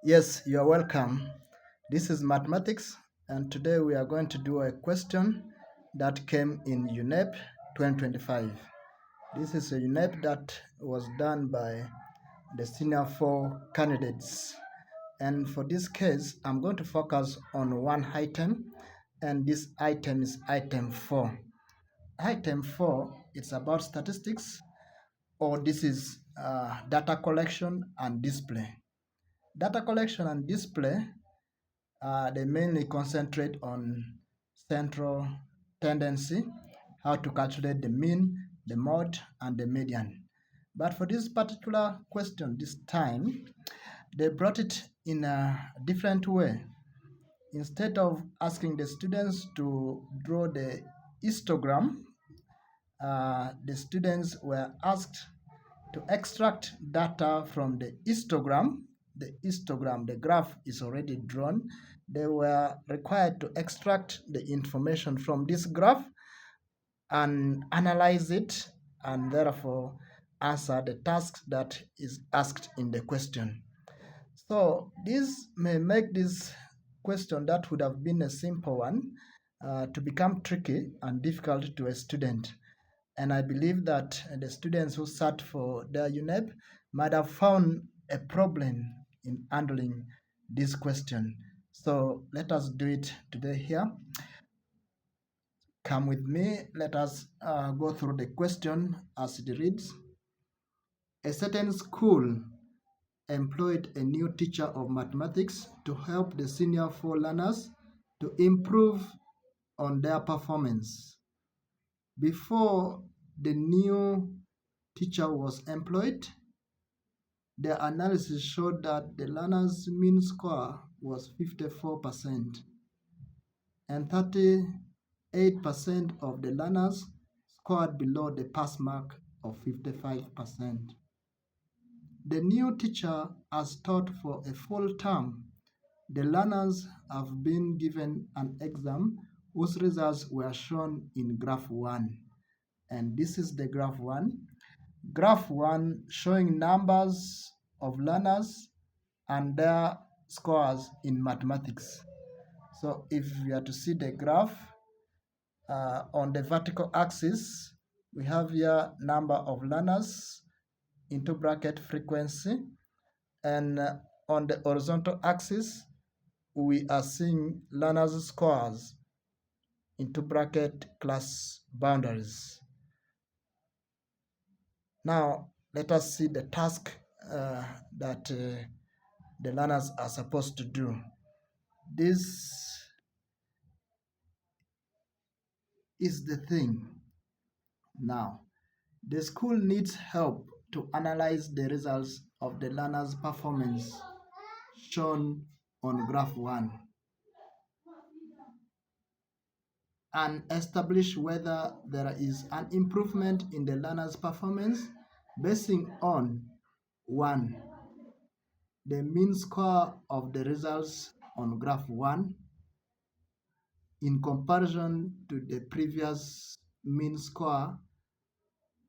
Yes, you're welcome. This is mathematics, and today we are going to do a question that came in UNEB 2025. This is a UNEB that was done by the senior four candidates. And for this case, I'm going to focus on one item, and this item is item 4. Item 4, it's about statistics, or this is data collection and display. Data collection and display, they mainly concentrate on central tendency, how to calculate the mean, the mode, and the median. But for this particular question this time, they brought it in a different way. Instead of asking the students to draw the histogram, the students were asked to extract data from the histogram. The graph is already drawn. They were required to extract the information from this graph and analyze it, and therefore answer the task that is asked in the question. So this may make this question that would have been a simple one to become tricky and difficult to a student. And I believe that the students who sat for their UNEB might have found a problem in handling this question. So let us do it today here. Come with me. Let us go through the question as it reads. A certain school employed a new teacher of mathematics to help the senior four learners to improve on their performance. Before the new teacher was employed, the analysis showed that the learners' mean score was 54%, and 38% of the learners scored below the pass mark of 55%. The new teacher has taught for a full term. The learners have been given an exam whose results were shown in graph 1. And this is the graph 1. Graph 1 showing numbers of learners and their scores in mathematics. So if we are to see the graph, on the vertical axis, we have here number of learners into bracket frequency, and on the horizontal axis, we are seeing learners' scores into bracket class boundaries. Now, let us see the task that the learners are supposed to do. This is the thing. Now, the school needs help to analyze the results of the learners' performance shown on graph 1 and establish whether there is an improvement in the learner's performance basing on 1. The mean score of the results on graph 1 in comparison to the previous mean score,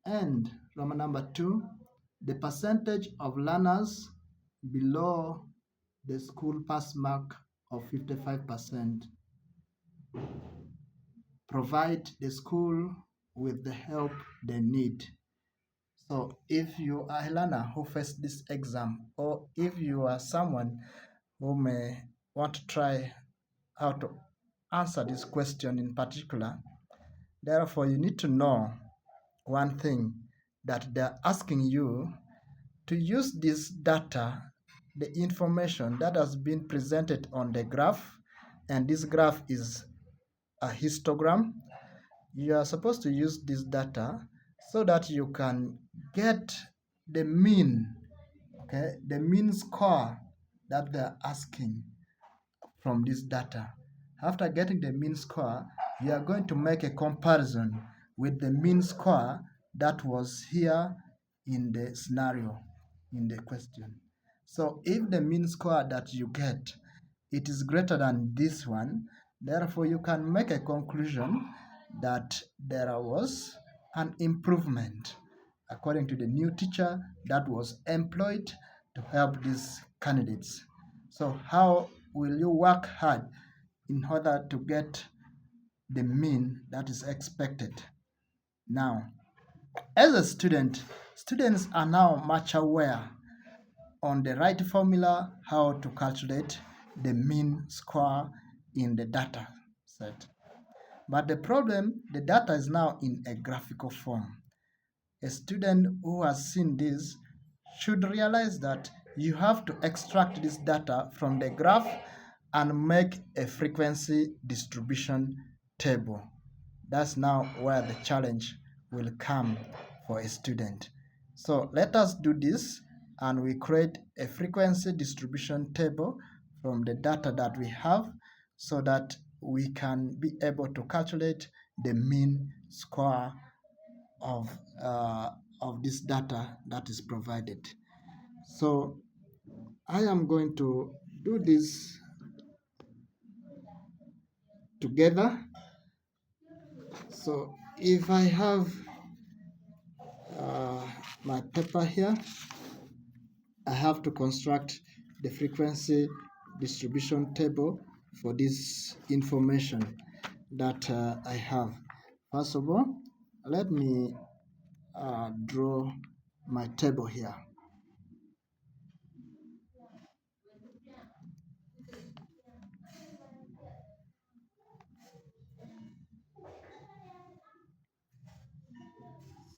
and Roman number 2, the percentage of learners below the school pass mark of 55%. Provide the school with the help they need. So if you are a learner who faced this exam, or if you are someone who may want to try how to answer this question in particular, therefore you need to know one thing, that they're asking you to use this data, the information that has been presented on the graph, and this graph is a histogram. You are supposed to use this data so that you can get the mean, okay, the mean score that they're asking from this data. After getting the mean score, you are going to make a comparison with the mean score that was here in the scenario, in the question. So if the mean score that you get, it is greater than this one, therefore you can make a conclusion that there was an improvement according to the new teacher that was employed to help these candidates. So how will you work hard in order to get the mean that is expected? Now, as a student, students are now much aware on the right formula how to calculate the mean score in the data set. But the problem, the data is now in a graphical form. A student who has seen this should realize that you have to extract this data from the graph and make a frequency distribution table. That's now where the challenge will come for a student. So let us do this, and we create a frequency distribution table from the data that we have so that we can be able to calculate the mean score of, uh, of this data that is provided. So I am going to do this together. So if I have uh, my paper here, I have to construct the frequency distribution table for this information that I have. First of all, let me draw my table here.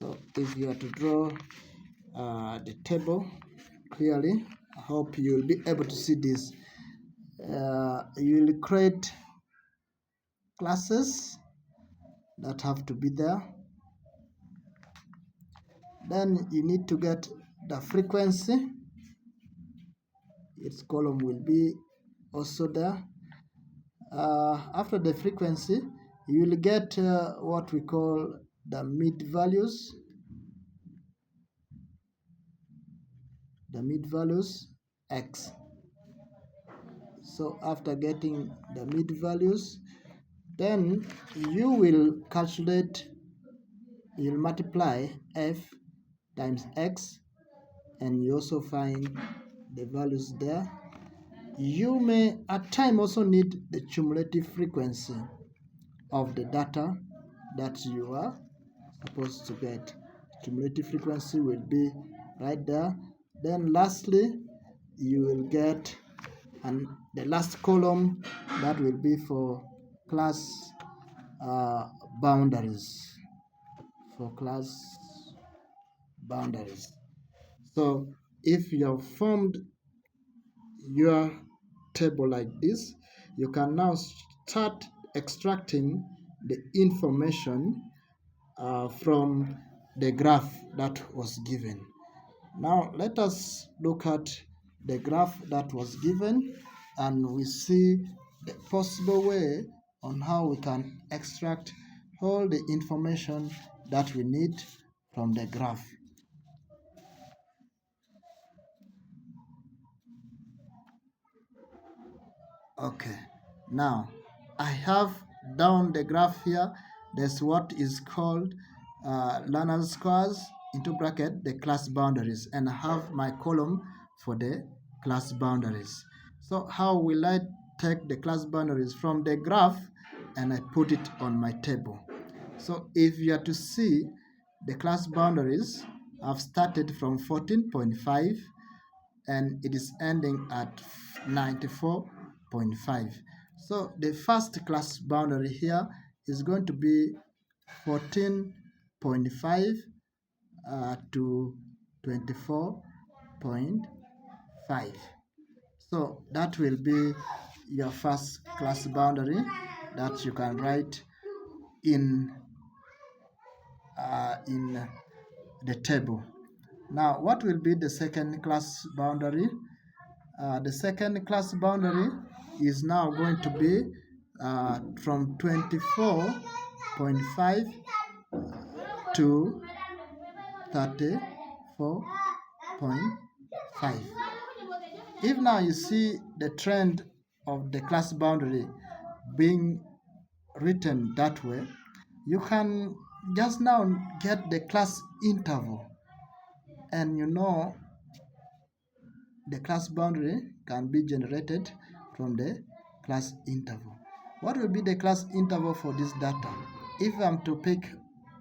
So if you are to draw the table clearly, I hope you will be able to see this. You will create classes that have to be there. Then you need to get the frequency. Its column will be also there. After the frequency, you will get what we call the mid values. The mid values x. So after getting the mid values, then you will calculate, you'll multiply f times x, and you also find the values there. You may at times also need the cumulative frequency of the data that you are supposed to get. Cumulative frequency will be right there. Then lastly, you will get, and the last column, that will be for class boundaries. For class boundaries. So if you have formed your table like this, you can now start extracting the information from the graph that was given. Now let us look at the graph that was given, and we see the possible way on how we can extract all the information that we need from the graph. Okay, now I have down the graph here, there's what is called learner scores into bracket the class boundaries, and I have my column for the class boundaries. So how will I take the class boundaries from the graph and I put it on my table? So if you are to see the class boundaries, I've started from 14.5 and it is ending at 94.5. So the first class boundary here is going to be 14.5 to 24.5. So that will be your first class boundary that you can write in the table. Now, what will be the second class boundary? The second class boundary is now going to be from 24.5 to 34.5. If now you see the trend of the class boundary being written that way, you can just now get the class interval, and you know the class boundary can be generated from the class interval. What will be the class interval for this data? If I'm to pick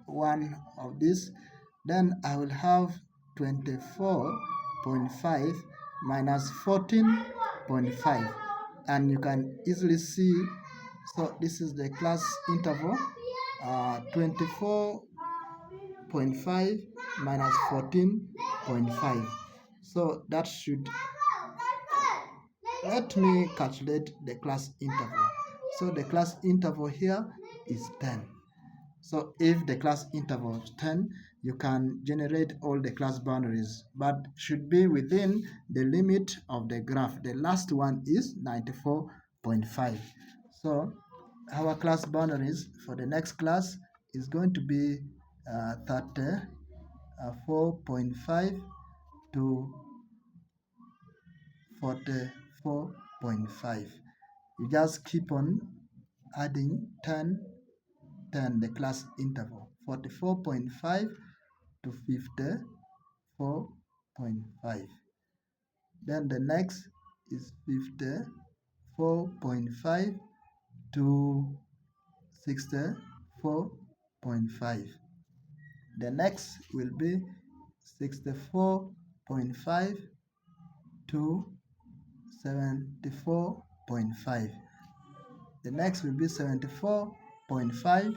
one of these, then I will have 24.5 minus 14.5, and you can easily see, so this is the class interval, 24.5 minus 14.5. So that should, let me calculate the class interval. So the class interval here is 10. So if the class interval is 10, you can generate all the class boundaries, but should be within the limit of the graph. The last one is 94.5. So our class boundaries for the next class is going to be 34.5 to 44.5. You just keep on adding 10, the class interval, 44.5 to 54.5. Then the next is 54.5 to 64.5. The next will be 64.5 to 74.5. The next will be 74.5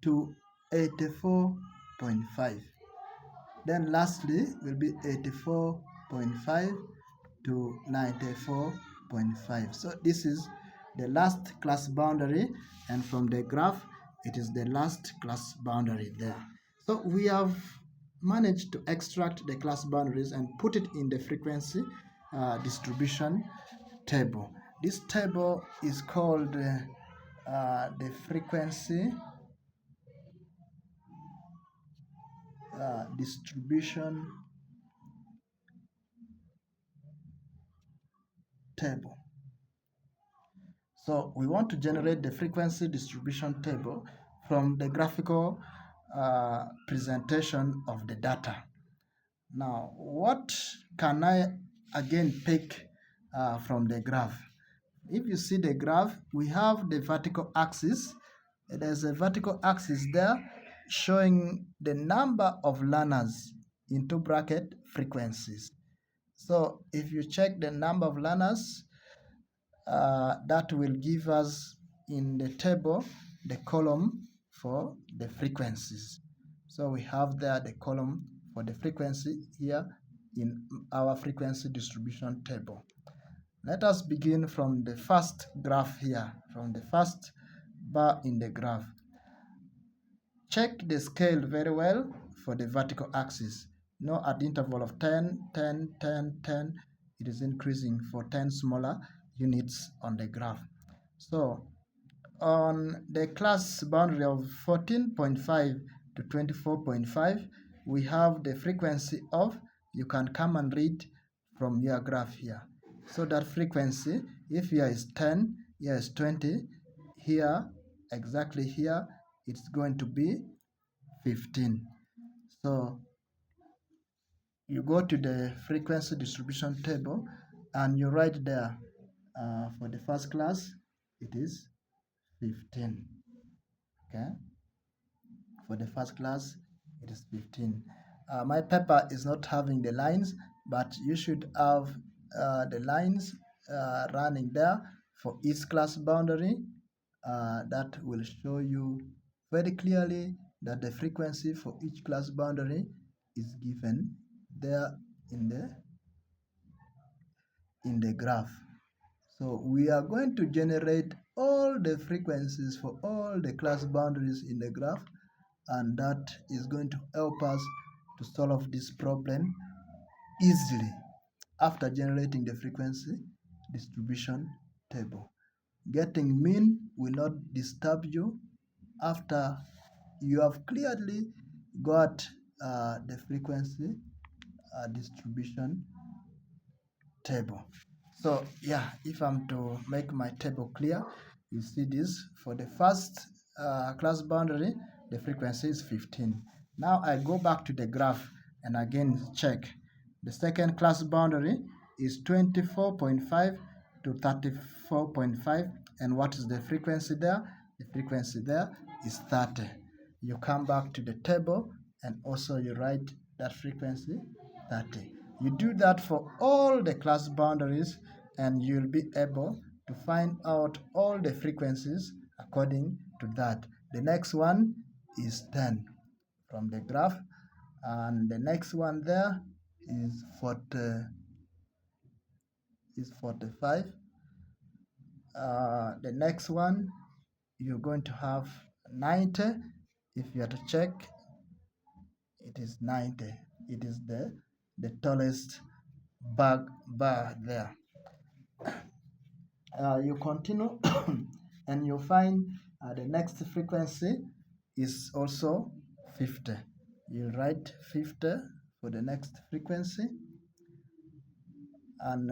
to 84.5. Then lastly will be 84.5 to 94.5. So this is the last class boundary, and from the graph it is the last class boundary there. So we have managed to extract the class boundaries and put it in the frequency distribution table. This table is called the frequency distribution table. So we want to generate the frequency distribution table from the graphical presentation of the data. Now, what can I again pick from the graph? If you see the graph, we have the vertical axis. There's a vertical axis there showing the number of learners into bracket frequencies. So if you check the number of learners, that will give us in the table the column for the frequencies. So we have there the column for the frequency here in our frequency distribution table. Let us begin from the first graph here, from the first bar in the graph. Check the scale very well for the vertical axis. At the interval of 10, 10, 10, 10, it is increasing for 10 smaller units on the graph. So on the class boundary of 14.5 to 24.5, we have the frequency of, you can come and read from your graph here. So that frequency, if here is 10, here is 20, here, exactly here, it's going to be 15. So you go to the frequency distribution table and you write there for the first class it is 15. Okay, for the first class it is 15. My paper is not having the lines, but you should have the lines running there for each class boundary. That will show you very clearly that the frequency for each class boundary is given there in the graph. So we are going to generate all the frequencies for all the class boundaries in the graph, and that is going to help us to solve this problem easily after generating the frequency distribution table. Getting mean will not disturb you after you have clearly got the frequency distribution table. So yeah, if I'm to make my table clear, you see this for the first class boundary, the frequency is 15. Now I go back to the graph and again check the second class boundary. is 24.5 to 34.5. And what is the frequency there? The frequency there is 30. You come back to the table and also you write that frequency 30. You do that for all the class boundaries and you'll be able to find out all the frequencies according to that. The next one is 10 from the graph, and the next one there is 45. The next one you're going to have 90. If you are to check, it is 90. It is the tallest bar there. You continue and you find the next frequency is also 50. You write 50 for the next frequency, and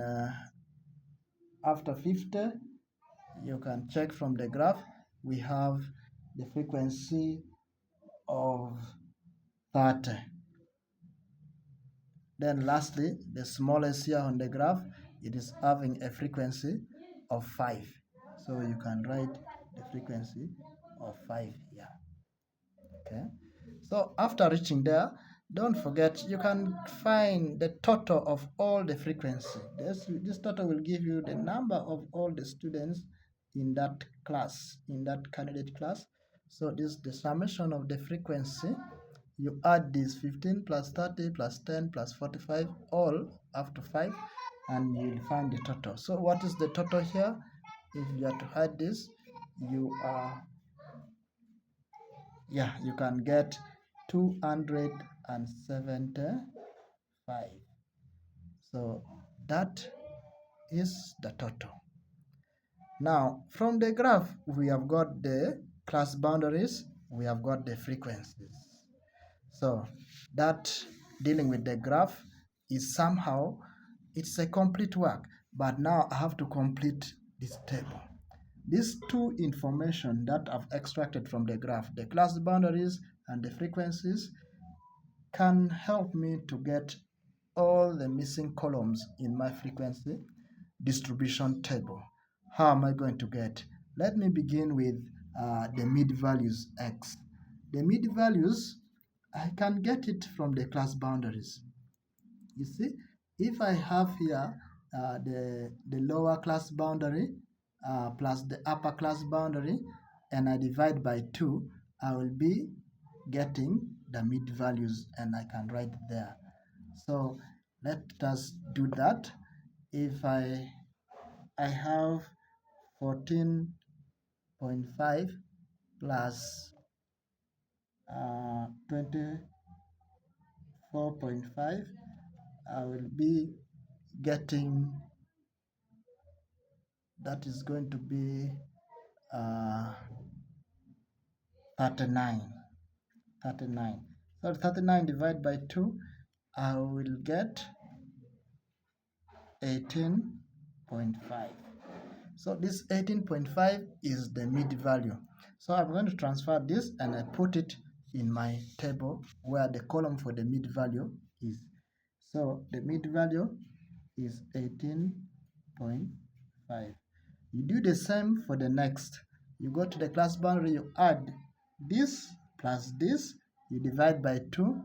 after 50 you can check from the graph. We have the frequency of 30. Then lastly, the smallest here on the graph, it is having a frequency of 5. So you can write the frequency of 5 here. Okay. So after reaching there, don't forget you can find the total of all the frequency. This total will give you the number of all the students in that class, in that candidate class. So this is the summation of the frequency. You add this 15 plus 30 plus 10 plus 45 all up to 5, and you'll find the total. So what is the total here? If you are to add this, you can get 275. So that is the total. Now from the graph we have got the class boundaries, we have got the frequencies. So that dealing with the graph is somehow, it's a complete work, but now I have to complete this table. These two information that I've extracted from the graph, the class boundaries and the frequencies, can help me to get all the missing columns in my frequency distribution table. How am I going to get? Let me begin with the mid values x. The mid values, I can get it from the class boundaries. You see, if I have here the lower class boundary plus the upper class boundary, and I divide by 2, I will be getting the mid values, and I can write there. So let us do that. If I have 14.5 plus 24.5, I will be getting, that is going to be 39. So 39 divided by 2, I will get 18.5. So this 18.5 is the mid value. So I'm going to transfer this and I put it in my table where the column for the mid value is. So the mid value is 18.5. You do the same for the next. You go to the class boundary, you add this plus this, you divide by 2,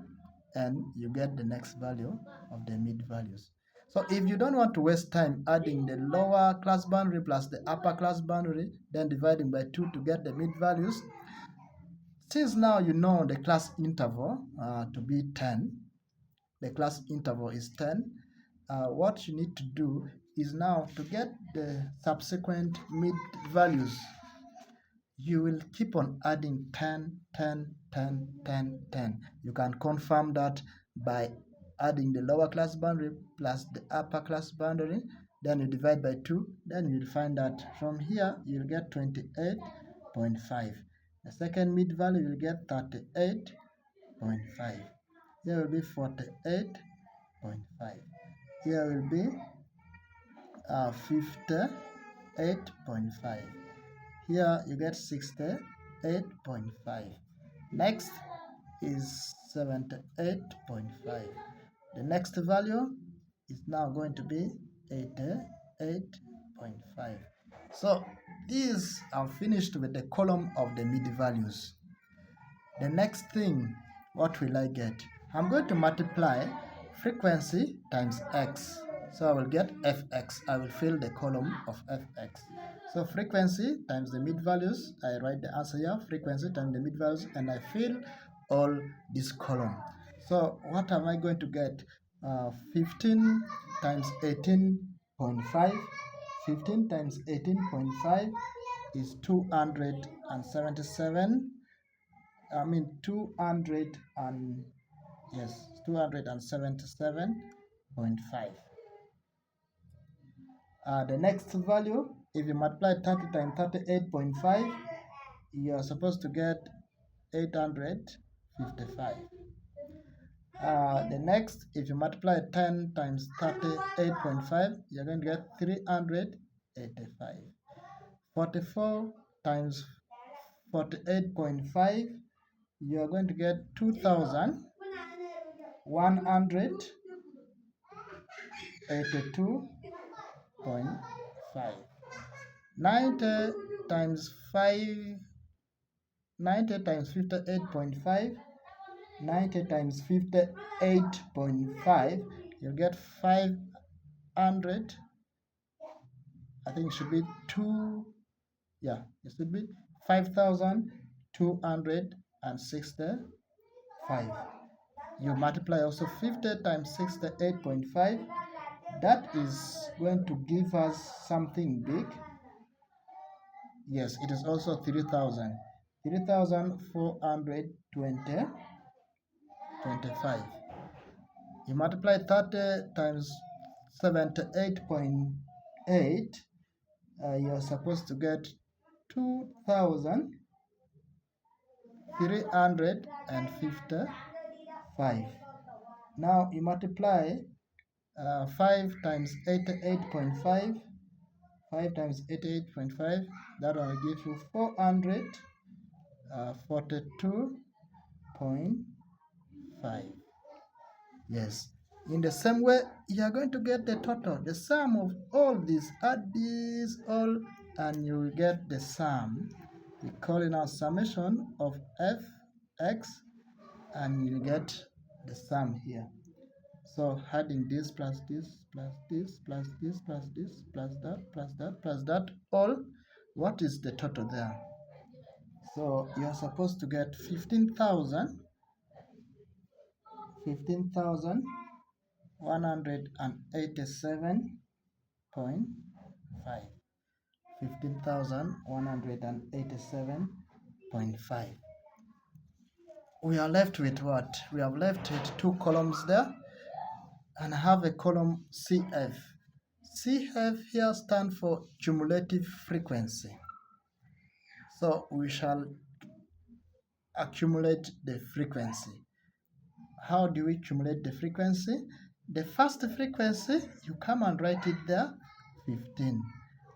and you get the next value of the mid values. So if you don't want to waste time adding the lower class boundary plus the upper class boundary, then dividing by 2 to get the mid values, since now you know the class interval to be 10, the class interval is 10, what you need to do is now to get the subsequent mid values, you will keep on adding 10, 10, 10, 10, 10. You can confirm that by adding the lower class boundary plus the upper class boundary, then you divide by 2, then you'll find that from here you'll get 28.5. The second mid value you'll get 38.5. Here will be 48.5. Here will be 58.5. Here you get 68.5. Next is 78.5. The next value is now going to be 88.5. So these are finished with the column of the mid values. The next thing, what will I get? I'm going to multiply frequency times x. So I will get fx. I will fill the column of fx. So frequency times the mid values. I write the answer here. Frequency times the mid values, and I fill all this column. So what am I going to get? 15 times 18.5. 15 times 18.5 is 277. 200 and yes, 277.5. The next value, if you multiply 30 times 38.5, you are supposed to get 855. The next, if you multiply 10 times 38.5, you're going to get 385. 44 times 48.5, you are going to get 2,182.5. 90 times 5, 90 times 58.5, 90 times 58.5, you get 500. I think it should be 2, yeah, it should be 5,265. You multiply also 50 times 68.5. That is going to give us something big. Yes, it is also 3,000. 3,425. You multiply 30 times 78.8. You're supposed to get 2,355. Now you multiply 5 times 88.5. 5 times 88.5, that will give you 442.5. Yes. In the same way, you are going to get the total, the sum of all these. Add these all, and you will get the sum. We call it our summation of fx, and you get the sum here. So adding this plus this plus this plus this plus this plus that plus that plus that, all, what is the total there? So you are supposed to get 15,187.5. 15,187.5. We are left with what? We have left with two columns there, and have a column CF. CF here stands for cumulative frequency. So we shall accumulate the frequency. How do we accumulate the frequency? The first frequency, you come and write it there, 15.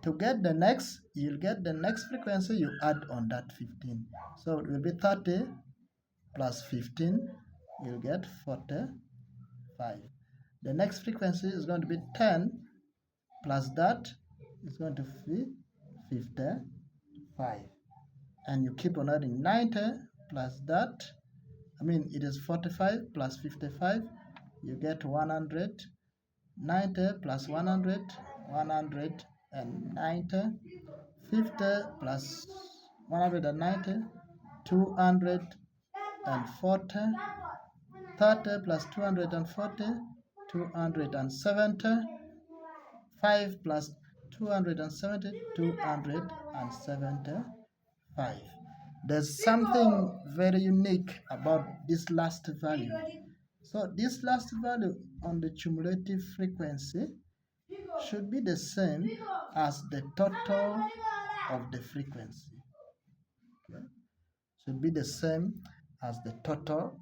To get the next, you'll get the next frequency, you add on that 15. So it will be 30 plus 15, you'll get 45. The next frequency is going to be 10 plus that is going to be 55. And you keep on adding 90 plus that. It is 45 plus 55. You get 100. 90 plus 100, 190. 50 plus 190, 240. 30 plus 240, 270. 5 plus 270, 275. There's something very unique about this last value. So this last value on the cumulative frequency should be the same as the total of the frequency. Okay? Should be the same as the total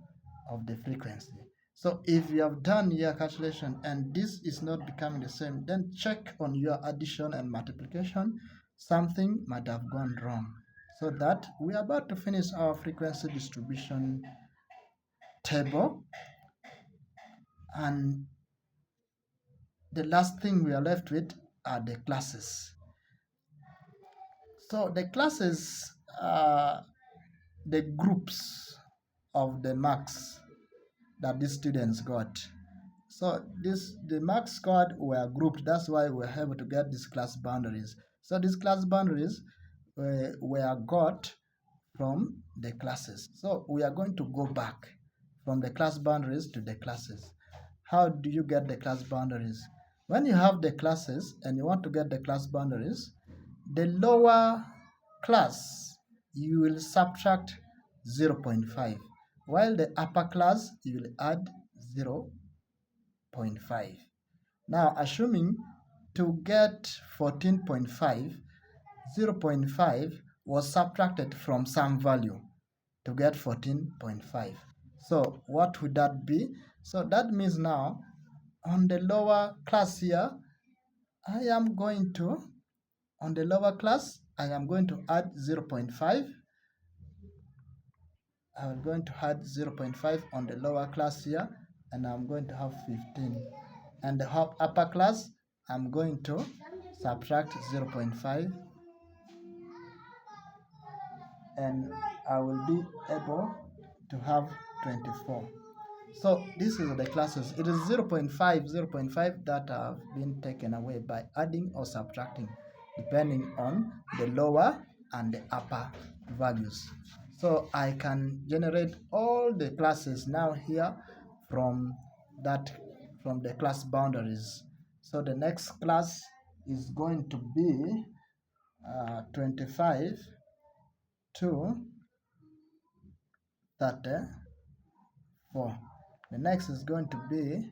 of the frequency. So if you have done your calculation and this is not becoming the same, then check on your addition and multiplication. Something might have gone wrong. So that we are about to finish our frequency distribution table, and the last thing we are left with are the classes. So the classes are the groups of the marks that these students got. So the marks scored were grouped. That's why we were able to get these class boundaries. So these class boundaries were got from the classes. So we are going to go back from the class boundaries to the classes. How do you get the class boundaries? When you have the classes and you want to get the class boundaries, the lower class you will subtract 0.5, while the upper class you will add 0.5. Now, assuming to get 14.5, 0.5 was subtracted from some value to get 14.5. So what would that be? So that means now on the lower class here, I am going to add 0.5. I'm going to add 0.5 on the lower class here, and I'm going to have 15. And the upper class, I'm going to subtract 0.5, and I will be able to have 24. So this is the classes. It is 0.5 that have been taken away by adding or subtracting, depending on the lower and the upper values. So I can generate all the classes now here from the class boundaries. So the next class is going to be 25 to 34. The next is going to be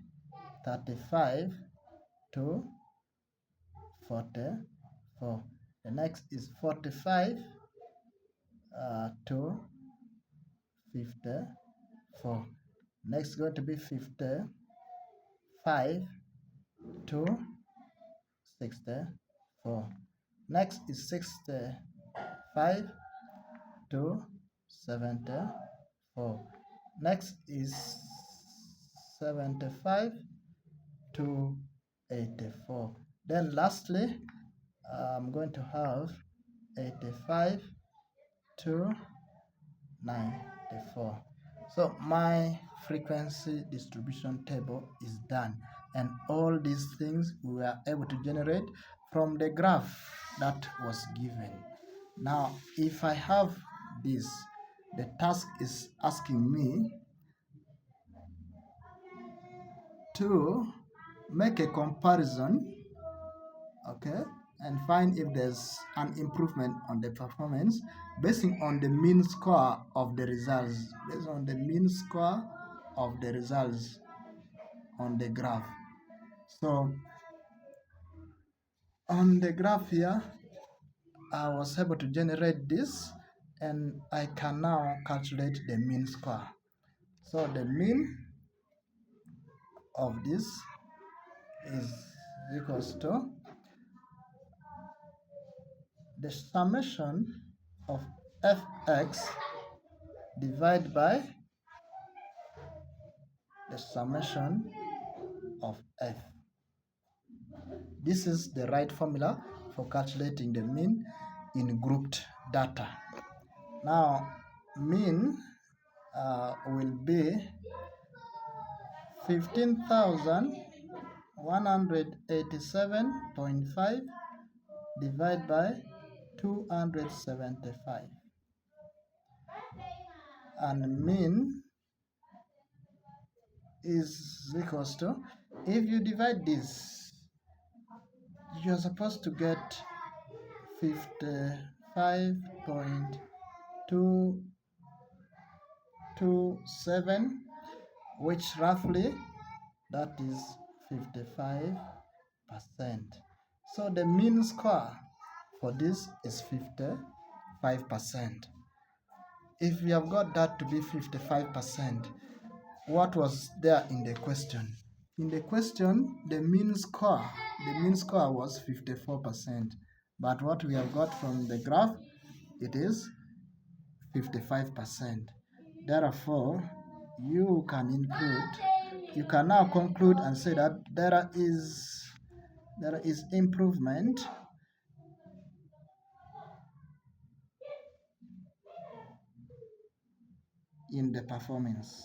35 to 44. The next is 45 to 54. Next is going to be 55 to 64. Next is 65 to 74. Next is 75 to 84. Then lastly, I'm going to have 85 to 94. So my frequency distribution table is done, and all these things we were able to generate from the graph that was given. Now if I have this, the task is asking me to make a comparison, okay, and find if there's an improvement on the performance based on the mean score of the results, on the graph. So on the graph here, I was able to generate this, and I can now calculate the mean score. So the mean of this is equals to the summation of fx divided by the summation of f. This is the right formula for calculating the mean in grouped data. Now mean will be 15,187.5 divided by 275, and mean is equals to, if you divide this, you're supposed to get 55.227, which roughly that is 55%. So the mean score for this is 55%. If we have got that to be 55%, what was there in the question? In the question, the mean score was 54%, but what we have got from the graph, it is 55%. Therefore, you can now conclude and say that there is There is improvement in the performance.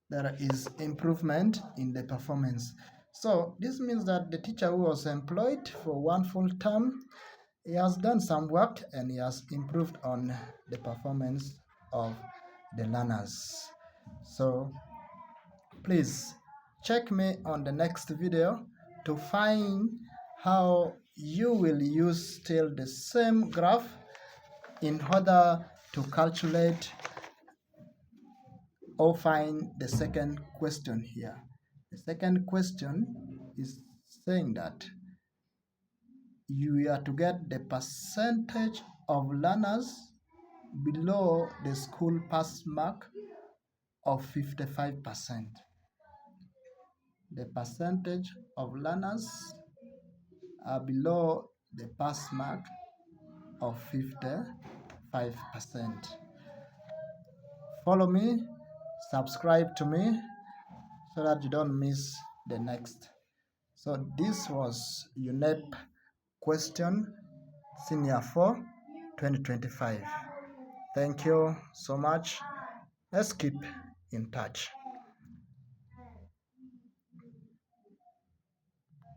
There is improvement in the performance. So this means that the teacher who was employed for one full term, he has done some work and he has improved on the performance of the learners. So please check me on the next video to find how you will use still the same graph in order to calculate or find the second question here. The second question is saying that you are to get the percentage of learners below the school pass mark of 55%. The percentage of learners are below the pass mark of 55%. Follow me, subscribe to me so that you don't miss the next. So this was UNEB question senior 4 2025. Thank you so much. Let's keep in touch.